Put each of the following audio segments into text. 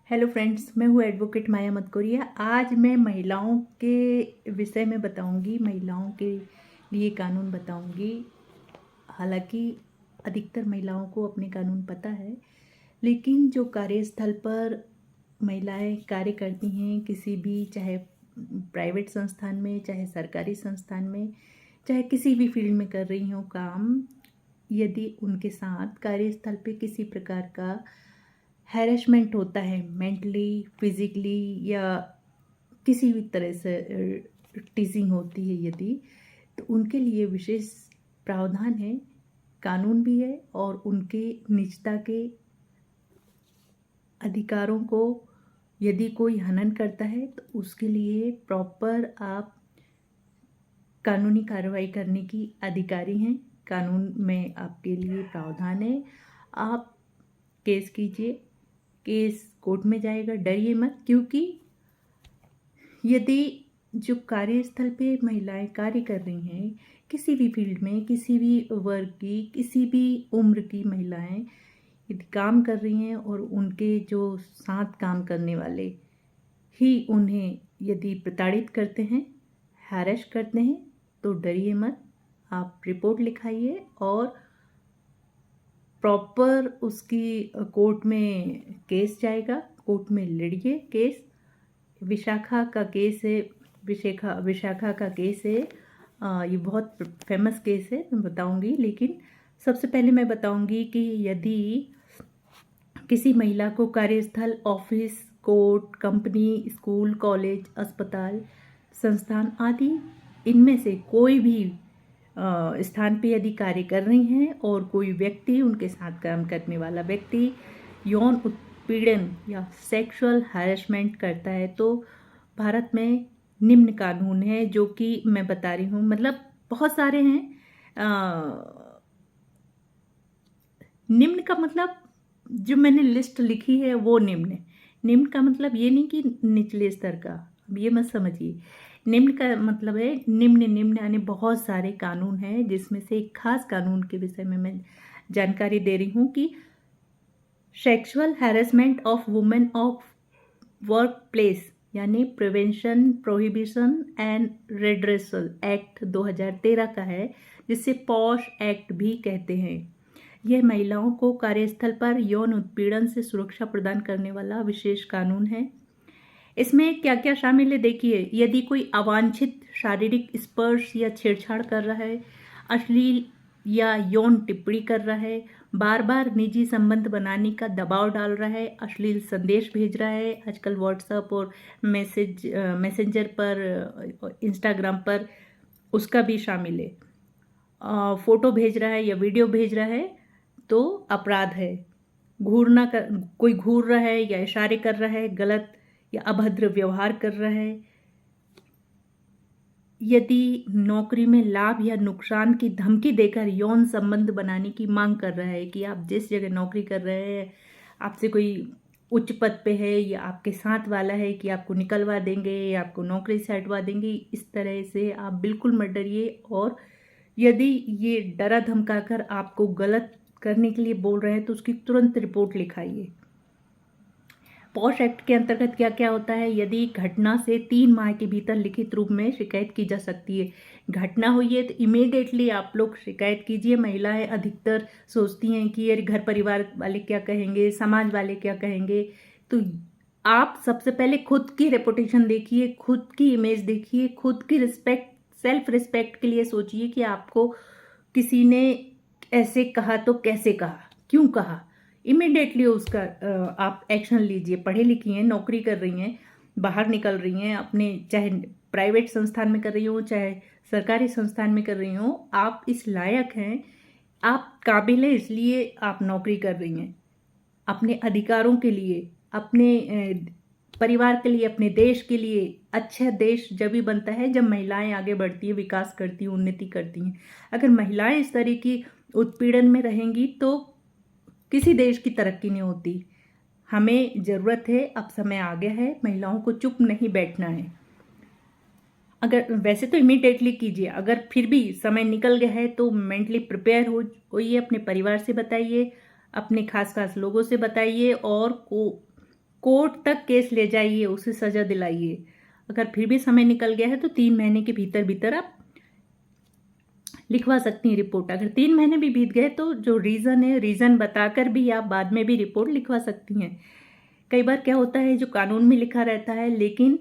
Hello friends, मैं हूँ advocate माया मतकोरिया। आज मैं महिलाओं के विषय में बताऊंगी, महिलाओं के लिए कानून बताऊंगी। हालांकि अधिकतर महिलाओं को अपने कानून पता है, लेकिन जो कार्यस्थल पर महिलाएं कार्य करती हैं, किसी भी, चाहे प्राइवेट संस्थान में, चाहे सरकारी संस्थान में, चाहे किसी भी फील्ड में कर रही हों काम, यदि उनके साथ कार्यस्थल पे किसी प्रकार का हैरेसमेंट होता है, मेंटली, फिजिकली या किसी भी तरह से टीजिंग होती है यदि, तो उनके लिए विशेष प्रावधान है, कानून भी है, और उनके निजता के अधिकारों को यदि कोई हनन करता है तो उसके लिए प्रॉपर आप कानूनी कार्रवाई करने की अधिकारी हैं। कानून में आपके लिए प्रावधान है। आप केस कीजिए, केस कोर्ट में जाएगा, डरिए मत। क्योंकि यदि जो कार्यस्थल पे महिलाएं कार्य कर रही हैं, किसी भी फील्ड में, किसी भी वर्ग की, किसी भी उम्र की महिलाएं यदि काम कर रही हैं और उनके जो साथ काम करने वाले ही उन्हें यदि प्रताड़ित करते हैं, हैरेस करते हैं, तो डरिए मत। आप रिपोर्ट लिखाइए और प्रॉपर उसकी कोर्ट में केस जाएगा, कोर्ट में लड़िए केस। विशाखा का केस है, विशाखा का केस है। ये बहुत फेमस केस है, मैं बताऊंगी। लेकिन सबसे पहले मैं बताऊंगी कि यदि किसी महिला को कार्यस्थल, office, court, company, school, college, अस्पताल, संस्थान आदि इनमें से कोई भी स्थान पे यदि कार्य कर रही हैं और कोई व्यक्ति, उनके साथ काम करने वाला व्यक्ति यौन उत्पीड़न या सेक्सुअल हैरेसमेंट करता है, तो भारत में निम्न कानून है, जो कि मैं बता रही हूँ। मतलब बहुत सारे हैं। निम्न का मतलब, जो मैंने लिस्ट लिखी है वो निम्न है। निम्न का मतलब ये नहीं कि निचले स्तर का, अब ये मत समझिए। निम्न का मतलब है निम्न निम्न, यानी बहुत सारे कानून हैं, जिसमें से एक खास कानून के विषय में मैं जानकारी दे रही हूँ कि sexual harassment of women of work place, यानी prevention, prohibition and redressal act 2013 का है, जिसे पॉश एक्ट भी कहते हैं। यह महिलाओं को कार्यस्थल पर यौन उत्पीड़न से सुरक्षा प्रदान करने वाला विशेष कानून है। इसमें क्या क्या शामिल है देखिए। यदि कोई अवांछित शारीरिक स्पर्श या छेड़छाड़ कर रहा है, अश्लील या यौन टिप्पणी कर रहा है, बार बार निजी संबंध बनाने का दबाव डाल रहा है, अश्लील संदेश भेज रहा है, आजकल व्हाट्सएप और मैसेंजर पर, इंस्टाग्राम पर, उसका भी शामिल है। फोटो भेज रहा है या वीडियो भेज रहा है तो अपराध है। घूरना कर, कोई घूर रहा है या इशारे कर रहा है, गलत या अभद्र व्यवहार कर रहा है, यदि नौकरी में लाभ या नुकसान की धमकी देकर यौन संबंध बनाने की मांग कर रहा है कि आप जिस जगह नौकरी कर रहे हैं, आपसे कोई उच्च पद पे है या आपके साथ वाला है कि आपको निकलवा देंगे या आपको नौकरी से हटवा देंगे, इस तरह से आप बिल्कुल मत डरिए। और यदि ये डरा धमकाकर आपको गलत करने के लिए बोल रहे हैं तो उसकी तुरंत रिपोर्ट लिखाइए। पॉश एक्ट के अंतर्गत क्या क्या होता है। यदि घटना से 3 माह के भीतर लिखित रूप में शिकायत की जा सकती है। घटना हुई है तो इमीडिएटली आप लोग शिकायत कीजिए। महिलाएं अधिकतर सोचती हैं कि यार घर परिवार वाले क्या कहेंगे, समाज वाले क्या कहेंगे, तो आप सबसे पहले खुद की रेपुटेशन देखिए, खुद की इमेज देखिए, खुद की रिस्पेक्ट, सेल्फ रिस्पेक्ट के लिए सोचिए कि आपको किसी ने ऐसे कहा तो कैसे कहा, क्यों कहा। इमिडिएटली उसका आप एक्शन लीजिए। पढ़ी लिखी हैं, नौकरी कर रही हैं, बाहर निकल रही हैं अपने, चाहे प्राइवेट संस्थान में कर रही हो चाहे सरकारी संस्थान में कर रही हो, आप इस लायक हैं, आप काबिल हैं, इसलिए आप नौकरी कर रही हैं। अपने अधिकारों के लिए, अपने परिवार के लिए, अपने देश के लिए। अच्छा देश जब भी बनता है जब महिलाएं आगे बढ़ती है, विकास करती है, उन्नति करती हैं। अगर महिलाएं इस तरह की उत्पीड़न में रहेंगी तो किसी देश की तरक्की नहीं होती। हमें ज़रूरत है, अब समय आ गया है, महिलाओं को चुप नहीं बैठना है। अगर वैसे तो इमीडिएटली कीजिए, अगर फिर भी समय निकल गया है तो मेंटली प्रिपेयर होइए, अपने परिवार से बताइए, अपने खास खास लोगों से बताइए, और कोर्ट तक केस ले जाइए, उसे सज़ा दिलाइए। अगर फिर भी समय निकल गया है तो 3 महीने के भीतर भीतर आप लिखवा सकती हैं रिपोर्ट। अगर 3 महीने भी बीत गए तो जो रीज़न है, रीज़न बताकर भी आप बाद में भी रिपोर्ट लिखवा सकती हैं। कई बार क्या होता है, जो कानून में लिखा रहता है लेकिन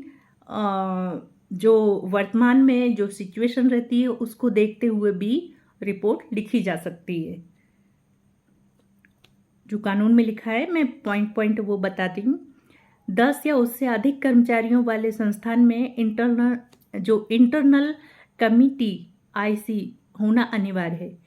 जो वर्तमान में जो सिचुएशन रहती है उसको देखते हुए भी रिपोर्ट लिखी जा सकती है। जो कानून में लिखा है मैं पॉइंट पॉइंट वो बताती हूँ। 10 या उससे अधिक कर्मचारियों वाले संस्थान में इंटरनल कमिटी IC होना अनिवार्य है।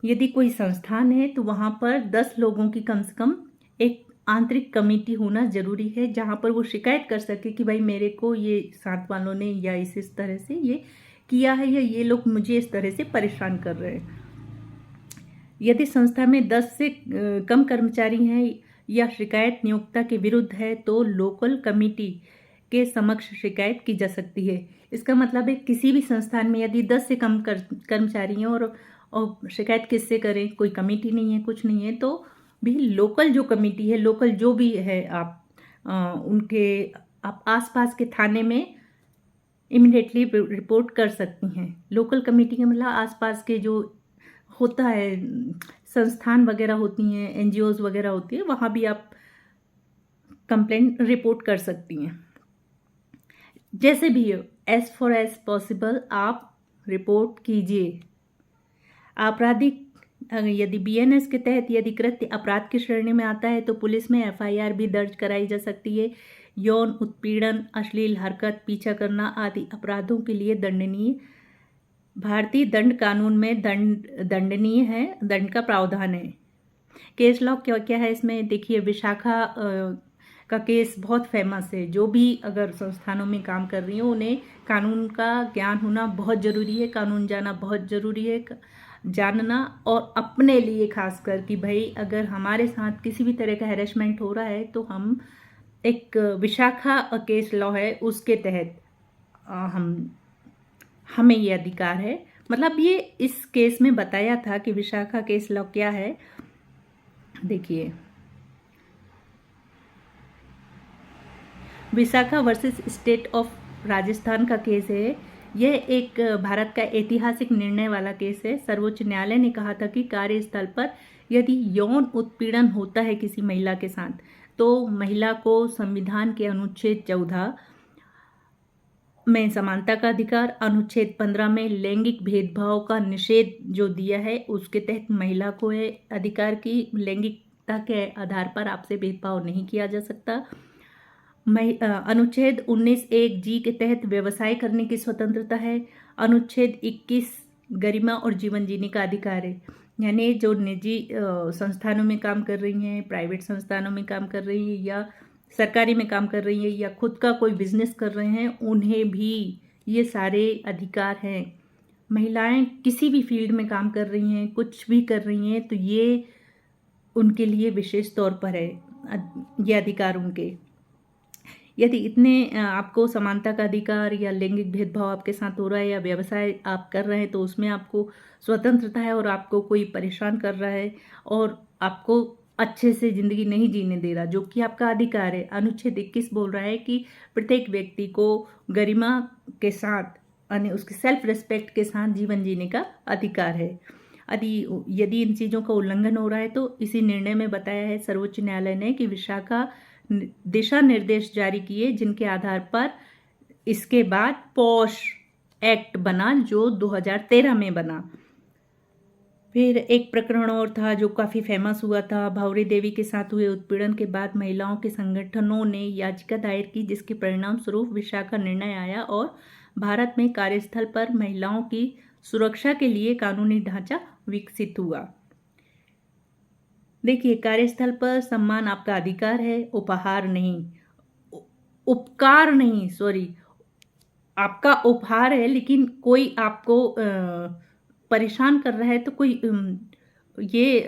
यदि कोई संस्थान है तो वहाँ पर 10 लोगों की कम से कम एक आंतरिक कमेटी होना जरूरी है, जहाँ पर वो शिकायत कर सके कि भाई मेरे को ये साथ वालों ने या इस तरह से ये किया है, या ये लोग मुझे इस तरह से परेशान कर रहे हैं। यदि संस्था में 10 से कम कर्मचारी हैं या शिकायत नियोक्ता के विरुद्ध है तो लोकल कमेटी के समक्ष शिकायत की जा सकती है। इसका मतलब है किसी भी संस्थान में यदि 10 से कम कर्मचारी हैं और शिकायत किससे करें, कोई कमेटी नहीं है, कुछ नहीं है, तो भी लोकल जो कमेटी है, लोकल जो भी है, आप आसपास के थाने में इमिडिएटली रिपोर्ट कर सकती हैं। लोकल कमेटी के मतलब आसपास के जो होता है संस्थान वगैरह होती हैं, NGOs वगैरह होती है, वहाँ भी आप कंप्लेंट रिपोर्ट कर सकती हैं। जैसे भी हो, एज फॉर एज पॉसिबल आप रिपोर्ट कीजिए। आपराधिक यदि BNS के तहत यदि कृत्य अपराध की श्रेणी में आता है तो पुलिस में FIR भी दर्ज कराई जा सकती है। यौन उत्पीड़न, अश्लील हरकत, पीछा करना आदि अपराधों के लिए दंडनीय भारतीय दंड कानून में दंडनीय है, दंड का प्रावधान है। केस लॉ क्या क्या है इसमें देखिए। विशाखा का केस बहुत फेमस है। जो भी अगर संस्थानों में काम कर रही हो उन्हें कानून का ज्ञान होना बहुत ज़रूरी है, कानून जाना बहुत ज़रूरी है, जानना, और अपने लिए खासकर कि भाई अगर हमारे साथ किसी भी तरह का हैरेसमेंट हो रहा है तो हम एक विशाखा केस लॉ है उसके तहत हमें ये अधिकार है। मतलब ये इस केस में बताया था कि विशाखा केस लॉ क्या है। देखिए, Vishakha versus state of Rajasthan का केस है। यह एक भारत का ऐतिहासिक निर्णय वाला केस है। सर्वोच्च न्यायालय ने कहा था कि कार्यस्थल पर यदि यौन उत्पीड़न होता है किसी महिला के साथ तो महिला को संविधान के अनुच्छेद 14 में समानता का अधिकार, अनुच्छेद 15 में लैंगिक भेदभाव का निषेध जो दिया है उसके तहत महिला को है अधिकार की लैंगिकता के आधार पर आपसे भेदभाव नहीं किया जा सकता। अनुच्छेद 19(1)G के तहत व्यवसाय करने की स्वतंत्रता है। अनुच्छेद 21 गरिमा और जीवन जीने का अधिकार है। यानी जो निजी संस्थानों में काम कर रही हैं, प्राइवेट संस्थानों में काम कर रही हैं या सरकारी में काम कर रही हैं या खुद का कोई बिजनेस कर रहे हैं, उन्हें भी ये सारे अधिकार हैं। महिलाएं किसी भी फील्ड में काम कर रही हैं, कुछ भी कर रही हैं, तो ये उनके लिए विशेष तौर पर है ये अधिकार उनके। यदि इतने आपको समानता का अधिकार या लैंगिक भेदभाव आपके साथ हो रहा है या व्यवसाय आप कर रहे हैं तो उसमें आपको स्वतंत्रता है और आपको कोई परेशान कर रहा है और आपको अच्छे से ज़िंदगी नहीं जीने दे रहा, जो कि आपका अधिकार है। अनुच्छेद 21 बोल रहा है कि प्रत्येक व्यक्ति को गरिमा के साथ यानी उसकी सेल्फ रिस्पेक्ट के साथ जीवन जीने का अधिकार है। यदि इन चीज़ों का उल्लंघन हो रहा है तो इसी निर्णय में बताया है सर्वोच्च न्यायालय ने कि विशाखा दिशा निर्देश जारी किए जिनके आधार पर इसके बाद पॉश एक्ट बना जो 2013 में बना। फिर एक प्रकरण और था जो काफ़ी फेमस हुआ था। भावरी देवी के साथ हुए उत्पीड़न के बाद महिलाओं के संगठनों ने याचिका दायर की जिसके परिणाम स्वरूप विशाखा निर्णय आया और भारत में कार्यस्थल पर महिलाओं की सुरक्षा के लिए कानूनी ढांचा विकसित हुआ। देखिए, कार्यस्थल पर सम्मान आपका अधिकार है, उपहार नहीं, उपकार नहीं, सॉरी, आपका उपहार है। लेकिन कोई आपको परेशान कर रहा है तो कोई ये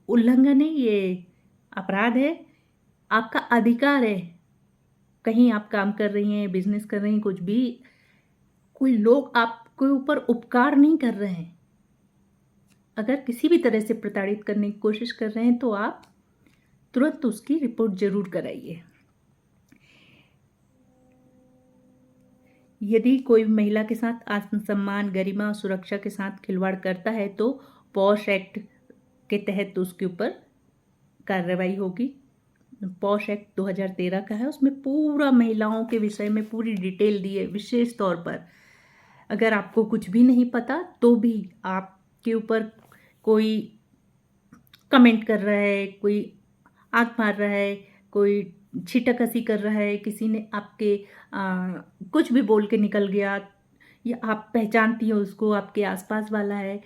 उल्लंघन है, ये अपराध है, आपका अधिकार है। कहीं आप काम कर रही हैं, बिजनेस कर रही हैं, कुछ भी, कोई लोग आपके ऊपर उपकार नहीं कर रहे हैं। अगर किसी भी तरह से प्रताड़ित करने की कोशिश कर रहे हैं तो आप तुरंत उसकी रिपोर्ट जरूर कराइए। यदि कोई महिला के साथ आत्मसम्मान, गरिमा और सुरक्षा के साथ खिलवाड़ करता है तो पॉश एक्ट के तहत उसके ऊपर कार्रवाई होगी। पॉश एक्ट 2013 का है, उसमें पूरा महिलाओं के विषय में पूरी डिटेल दी है विशेष तौर पर। अगर आपको कुछ भी नहीं पता तो भी आपके ऊपर कोई कमेंट कर रहा है, कोई आंख मार रहा है, कोई छीटाकसी कर रहा है, किसी ने आपके कुछ भी बोल के निकल गया या आप पहचानती हो उसको, आपके आसपास वाला है,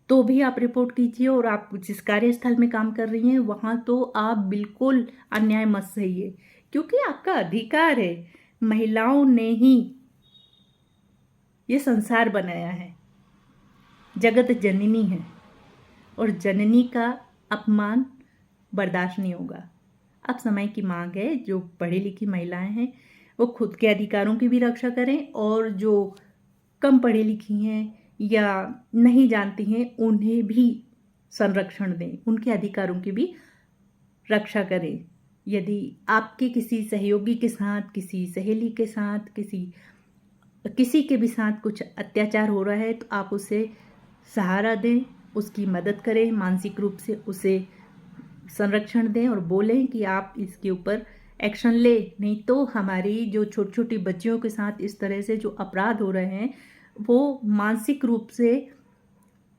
तो भी आप रिपोर्ट कीजिए। और आप जिस कार्यस्थल में काम कर रही हैं वहाँ तो आप बिल्कुल अन्याय मत सहिए, क्योंकि आपका अधिकार है। महिलाओं ने ही ये संसार बनाया है, जगत जननी है और जननी का अपमान बर्दाश्त नहीं होगा। अब समय की मांग है, जो पढ़ी लिखी महिलाएं हैं वो खुद के अधिकारों की भी रक्षा करें, और जो कम पढ़ी लिखी हैं या नहीं जानती हैं उन्हें भी संरक्षण दें, उनके अधिकारों की भी रक्षा करें। यदि आपके किसी सहयोगी के साथ, किसी सहेली के साथ, किसी के भी साथ कुछ अत्याचार हो रहा है तो आप उसे सहारा दें, उसकी मदद करें, मानसिक रूप से उसे संरक्षण दें और बोलें कि आप इसके ऊपर एक्शन ले। नहीं तो हमारी जो छोटी छोटी बच्चियों के साथ इस तरह से जो अपराध हो रहे हैं वो मानसिक रूप से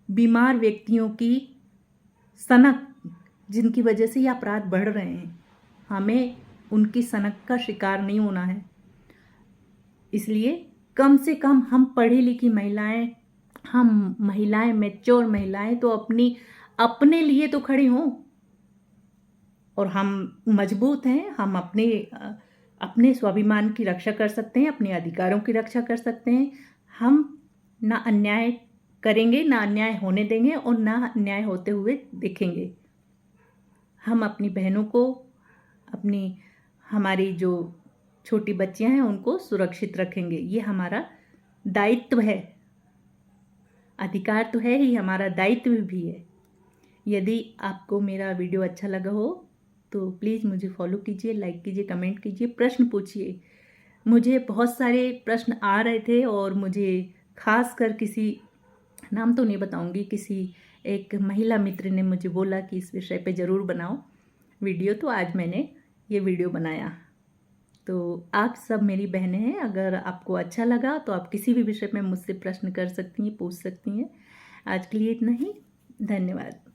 बीमार व्यक्तियों की सनक, जिनकी वजह से ये अपराध बढ़ रहे हैं, हमें उनकी सनक का शिकार नहीं होना है। इसलिए कम से कम हम पढ़ी लिखी महिलाएं, हम महिलाएं, मैच्योर महिलाएं तो अपने लिए तो खड़ी हों, और हम मजबूत हैं। हम अपने स्वाभिमान की रक्षा कर सकते हैं, अपने अधिकारों की रक्षा कर सकते हैं। हम ना अन्याय करेंगे, ना अन्याय होने देंगे और ना अन्याय होते हुए देखेंगे। हम अपनी बहनों को, हमारी जो छोटी बच्चियां हैं उनको सुरक्षित रखेंगे। ये हमारा दायित्व है। अधिकार तो है ही, हमारा दायित्व भी है। यदि आपको मेरा वीडियो अच्छा लगा हो तो प्लीज़ मुझे फॉलो कीजिए, लाइक कीजिए, कमेंट कीजिए, प्रश्न पूछिए। मुझे बहुत सारे प्रश्न आ रहे थे और मुझे खास कर किसी, नाम तो नहीं बताऊंगी, किसी एक महिला मित्र ने मुझे बोला कि इस विषय पे ज़रूर बनाओ वीडियो, तो आज मैंने ये वीडियो बनाया। तो आप सब मेरी बहनें हैं, अगर आपको अच्छा लगा तो आप किसी भी विषय में मुझसे प्रश्न कर सकती हैं, पूछ सकती हैं। आज के लिए इतना ही, धन्यवाद।